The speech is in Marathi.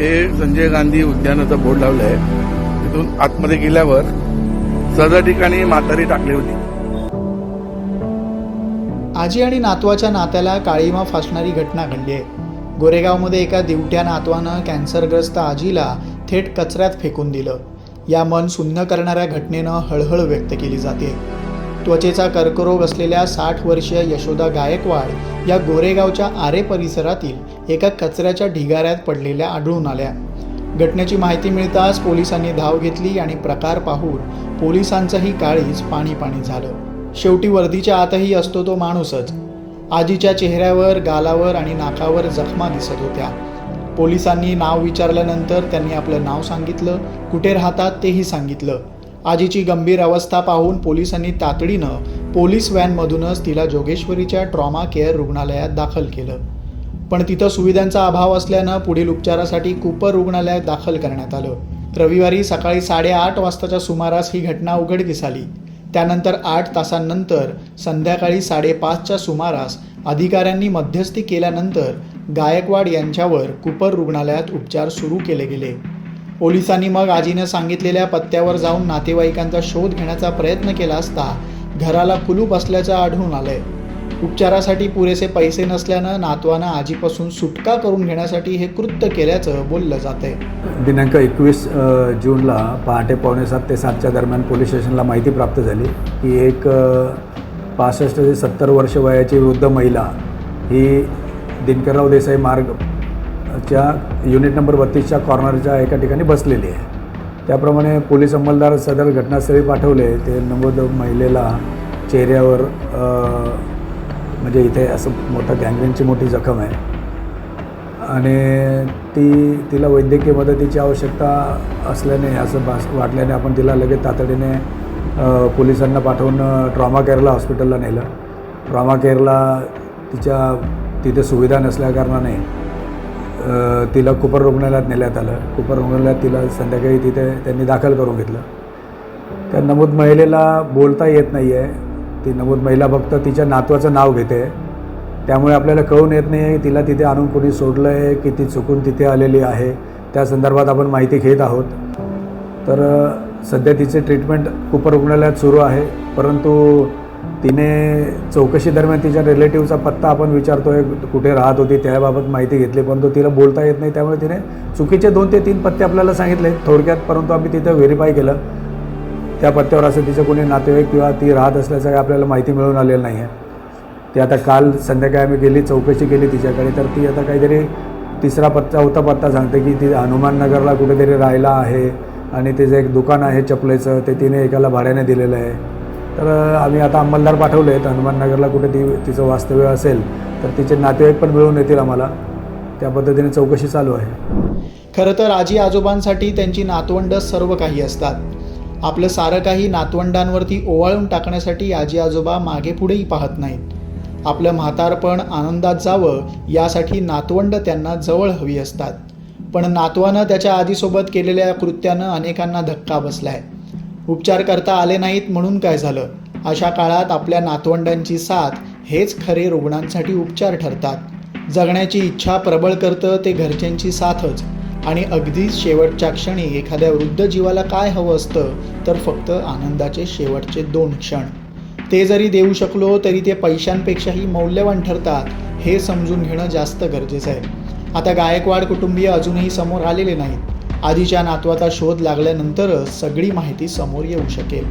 हे संजय गांधी उद्यानाचं बोर्ड लावलं आहे. तिथून आतमध्ये गेल्यावर सदर ठिकाणी म्हातारी टाकली होती. आजी आणि नातवाच्या नात्याला काळीमा फासणारी घटना घडली आहे. गोरेगावमध्ये एका दिवट्या नातवानं कॅन्सरग्रस्त आजीला थेट कचऱ्यात फेकून दिलं. या मन सुन्न करणाऱ्या घटनेनं हळहळ व्यक्त केली जाते. त्वचेचा कर्करोग असलेल्या 60 वर्षीय यशोदा गायकवाड या गोरेगावच्या आरे परिसरातील एका कचऱ्याच्या ढिगाऱ्यात पडलेल्या आढळून आल्या. घटनेची माहिती मिळताच पोलिसांनी धाव घेतली आणि प्रकार पाहून पोलिसांचंही काळीज पाणी पाणी झालं. शेवटी वर्दीच्या आतही असतो तो माणूसच. आजीच्या चेहऱ्यावर, गालावर आणि नाकावर जखमा दिसत होत्या. पोलिसांनी नाव विचारल्यानंतर त्यांनी आपलं नाव सांगितलं, कुठे राहतात तेही सांगितलं. आजीची गंभीर अवस्था पाहून पोलिसांनी तातडीनं पोलीस व्हॅनमधूनच तिला जोगेश्वरीच्या ट्रॉमा केअर रुग्णालयात दाखल केलं. पण तिथं सुविधांचा अभाव असल्यानं पुढील उपचारासाठी कूपर रुग्णालयात दाखल करण्यात आलं. रविवारी सकाळी 8:30 वाजताच्या सुमारास ही घटना उघडकीस आली. त्यानंतर 8 तासांनंतर संध्याकाळी 5:30च्या सुमारास अधिकाऱ्यांनी मध्यस्थी केल्यानंतर गायकवाड यांच्यावर कूपर रुग्णालयात उपचार सुरू केले गेले. पोलिसांनी मग आजीनं सांगितलेल्या पत्त्यावर जाऊन नातेवाईकांचा शोध घेण्याचा प्रयत्न केला असता घराला कुलूप असल्याचं आढळून आलंय. उपचारासाठी पुरेसे पैसे नसल्यानं नातवानं आजीपासून सुटका करून घेण्यासाठी हे कृत्य केल्याचं बोललं जातंय. दिनांक 21 जूनला पहाटे 6:45 ते 7च्या दरम्यान पोलीस स्टेशनला माहिती प्राप्त झाली की एक 65 ते 70 वर्ष वयाची वृद्ध महिला ही दिनकरराव देसाई मार्गच्या युनिट नंबर 32च्या कॉर्नरच्या एका ठिकाणी बसलेली आहे. त्याप्रमाणे पोलीस अंमलदार सदर घटनास्थळी पाठवले. ते नमूद महिलेला चेहऱ्यावर म्हणजे इथे असं मोठं गँग्रीनची मोठी जखम आहे आणि तिला वैद्यकीय मदतीची आवश्यकता असल्याने असं वाटल्याने आपण तिला लगेच तातडीने पोलिसांना पाठवून ट्रॉमा केअरला हॉस्पिटलला नेलं. ट्रॉमा केअरला तिथे सुविधा नसल्याकारणाने तिला कूपर रुग्णालयात नेण्यात आलं. कूपर रुग्णालयात तिला संध्याकाळी तिथे त्यांनी दाखल करून घेतलं. त्या नमूद महिलेला बोलता येत नाही आहे. ती नमूद महिला फक्त तिच्या नातवाचं नाव घेते. त्यामुळे आपल्याला कळून येत नाही आहे तिला तिथे आणून कोणी सोडलं आहे की ती चुकून तिथे आलेली आहे. त्या संदर्भात आपण माहिती घेत आहोत. तर सध्या तिचे ट्रीटमेंट कूपर रुग्णालयात सुरू आहे. परंतु तिने चौकशी दरम्यान तिच्या रिलेटिव्हचा पत्ता आपण विचारतो आहे, कुठे राहत होती त्याबाबत माहिती घेतली. परंतु तिला बोलता येत नाही. त्यामुळे तिने चुकीचे 2 ते 3 पत्ते आपल्याला सांगितले थोडक्यात. परंतु आम्ही तिथं व्हेरीफाय केलं. त्या पत्त्यावर असं तिचं कोणी नातेवाईक किंवा ती राहत असल्याचं काही आपल्याला माहिती मिळून आलेलं नाही आहे. ती आता काल संध्याकाळी आम्ही चौकशी केली तिच्याकडे. तर ती आता काहीतरी 3रा-4था पत्ता सांगते की ती हनुमाननगरला कुठेतरी राहायला आहे आणि तिचं एक दुकान आहे चपलेचं, ते तिने एकाला भाड्याने दिलेलं आहे. तर आम्ही आता अंमलदार पाठवले आहेत. हनुमाननगरला कुठे तिचं वास्तव्य असेल तर तिचे नातेवाईक पण मिळून येतील आम्हाला. त्या पद्धतीने चौकशी चालू आहे. खरं तर आजी आजोबांसाठी त्यांची नातवंड सर्व काही असतात. आपलं सारं काही नातवंडांवरती ओवाळून टाकण्यासाठी आजी आजोबा मागे पुढेही पाहत नाहीत. आपलं म्हातारपण आनंदात जावं यासाठी नातवंड त्यांना जवळ हवी असतात. पण नातवानं त्याच्या आजीसोबत केलेल्या कृत्यानं अनेकांना धक्का बसलाय. उपचार करता आले नाहीत म्हणून काय झालं? अशा काळात आपल्या नातवंडांची साथ हेच खरे रुग्णांसाठी उपचार ठरतात. जगण्याची इच्छा प्रबळ करतं ते घरच्यांची साथच. आणि अगदीच शेवटच्या क्षणी एखाद्या वृद्ध जीवाला काय हवं असतं तर फक्त आनंदाचे शेवटचे 2 क्षण. ते जरी देऊ शकलो तरी ते पैशांपेक्षाही मौल्यवान ठरतात हे समजून घेणं जास्त गरजेचं आहे. आता गायकवाड कुटुंबीय अजूनही समोर आलेले नाहीत. आजीच्या नातवाचा शोध लागल्यानंतरच सगळी माहिती समोर येऊ शकेल.